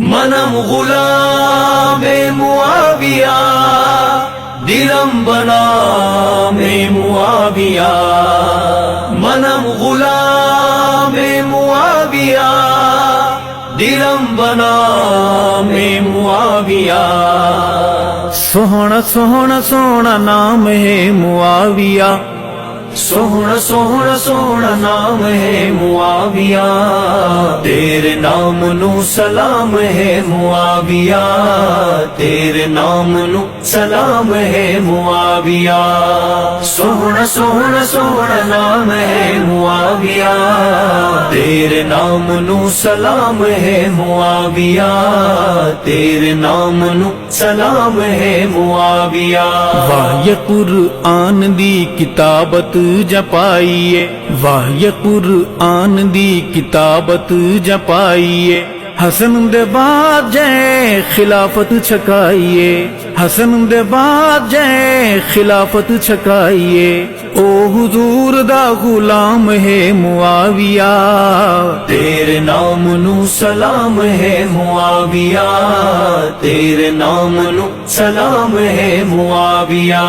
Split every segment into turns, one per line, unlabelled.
منم غلام معاویہ، دلم بنام معاویہ، منم غلام معاویہ، دلم بنام معاویہ۔
سوہنا سوہنا سوہنا نام ہے معاویہ،
سوہنا سوہنا سوہنا نام ہے معاویہ، تیرے نام نو سلام ہے معاویہ، تیرے نام نو سلام ہے معاویہ۔ سوہنا سوہنا سوہنا نام ہے معاویہ، تیرے نام نو سلام ہے معاویہ، تیرے نام نو سلام ہے معاویہ۔
واہ قرآن دی کتابت جپائیے، واہ قرآن دی کتابت جپائیے، حسن دے بعد جے خلافت چھکائیے، حسن دے بعد جے خلافت چھکائیے، او حضور دا غلام ہے معاویہ،
تیرے نام نو سلام ہے معاویہ، تیرے نام نو سلام ہے معاویہ۔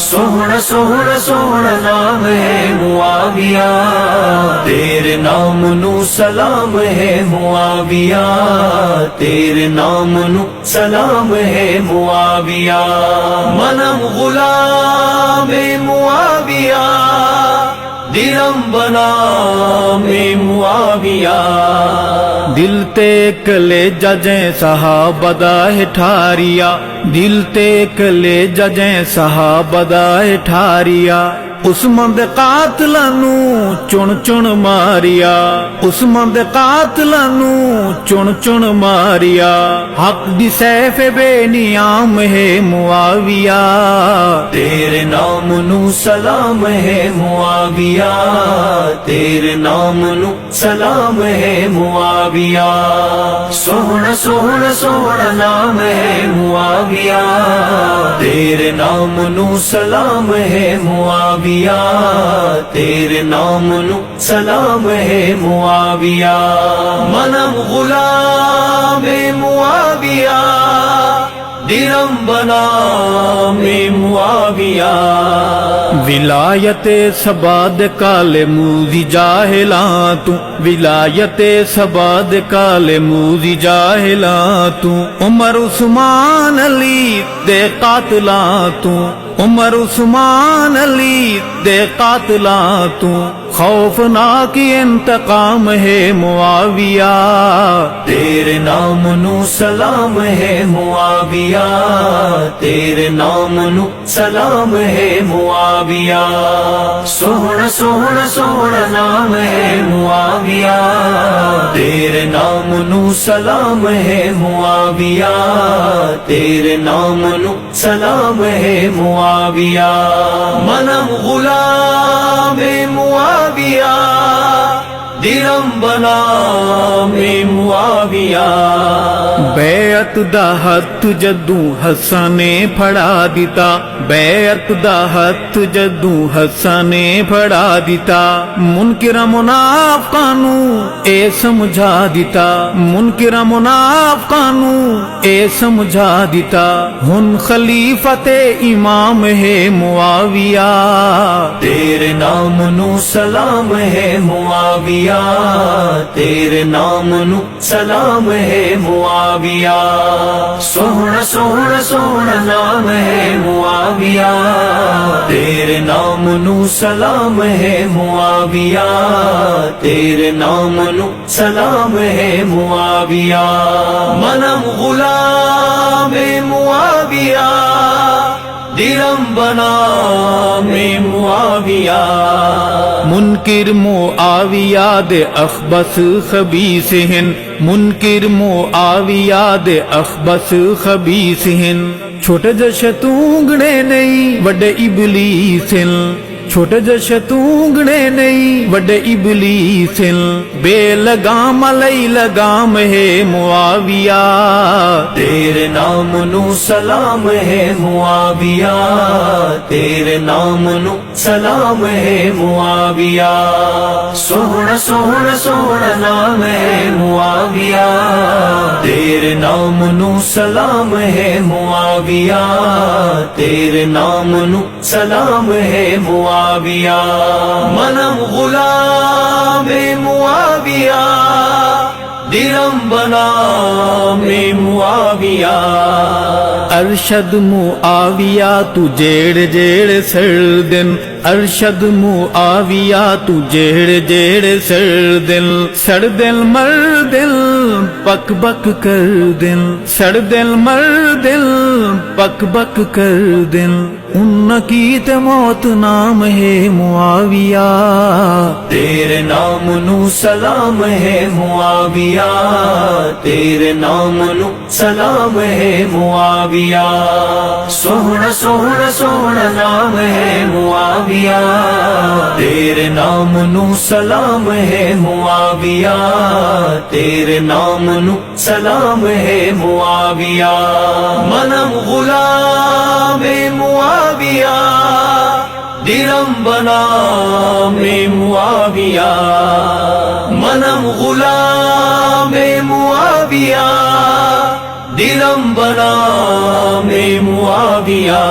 سوہنا سوہنا سوہنا نام ہے معاویہ، تیرے نام نو سلام ہے معاویہ، تیرے نام نو سلام ہے معاویہ۔ منم غلام معاویہ، دلم بنام معاویہ۔
دل تے کلے ججیں صحابہ دا ٹھاریا، دل تے کلے ججیں صحابہ دا ٹھاریا، عثمان دے قاتلاں نو چن چن ماریا، عثمان دے قاتلاں نو چن چن ماریا، حق دی سیف بے نیام ہے معاویہ،
تیرے نام نو سلام ہے معاویہ، تیرے نام نو سلام ہے معاویہ۔ سوہنا سوہنا سوہنا نام ہے معاویہ، تیرے نام نو سلام ہے معاویہ، تیرے نام نو سلام ہے معاویہ۔ منم غلام معاویہ، دلم بنام معاویہ۔
ولایت سباد کال موزی جاہلاں تو، ولایت سباد کال موزی جاہلاں تو، عمر عثمان علی دے قاتلاں تو، عمر عثمان علی دے قاتلاں تو، خوفناک انتقام ہے معاویہ،
تیرے نام نو سلام ہے معاویہ، تیرے نام نو سلام ہے معاویہ۔ سوہنا سوہنا سوہنا نام ہے معاویہ، تیرے نام نو سلام ہے معاویہ، تیرے نام نو سلام ہے معاویہ۔ منم غلام معاویہ، دلم بنام معاویہ۔
بیعت دا ہتھ جدوں حسن نے پھڑا دیتا، بیعت دا ہتھ جدوں حسن نے پھڑا دیتا، منکر منافقاں نو اے سمجھا دیتا، منکر منافقاں نو اے سمجھا دیتا، ہن خلیفت امام ہے معاویہ،
تیرے نام نو سلام ہے معاویہ، تیرے نام نو سلام ہے معاویہ۔ سوہنا سوہنا سوہنا نام ہے معاویہ، تیرے نام نو سلام ہے معاویہ، تیرے نام نو سلام ہے معاویہ۔ منم غلام معاویہ، دلم بنام معاویہ۔
منکر معاویہ دے اخبث خبیث ہن، منکر معاویہ دے اخبث خبیث ہن، چھوٹے جشتونگڑے نہیں وڈے ابلیس ہن، چھوٹے جشتونگڑے نہیں وڈے ابلیس ہن، بے لگام علی لگام ہے معاویہ،
تیرے نام نو سلام ہے معاویہ، تیرے نام نو سلام ہے معاویہ۔ سوہنا سوہنا سوہنا نام ہے معاویہ، سلام ہے معاویہ، تیرے نام نو سلام ہے معاویہ، منم غلام معاویہ، دلم بنا میں معاویہ،
ارشد معاویہ تو جیڑ جیڑ سردن، ارشد معاویہ تو جیڑ جیڑ سردن مر دل بک بک کر دل، سردل مر دل بک بک کر دل، ان کی تے موت نام ہے معاویہ،
تیرے نام نو سلام ہے معاویہ، تیرے نام نو سلام ہے معاویہ، سوہنا سوہنا سوہنا نام ہے معاویہ، تیرے نام نو سلام ہے معاویہ، تیرے نام نو سلام ہے معاویہ، منم غلام معاویہ، دلم بنا میں معاویہ، منم غلام معاویہ، دلم بنا میں معاویہ،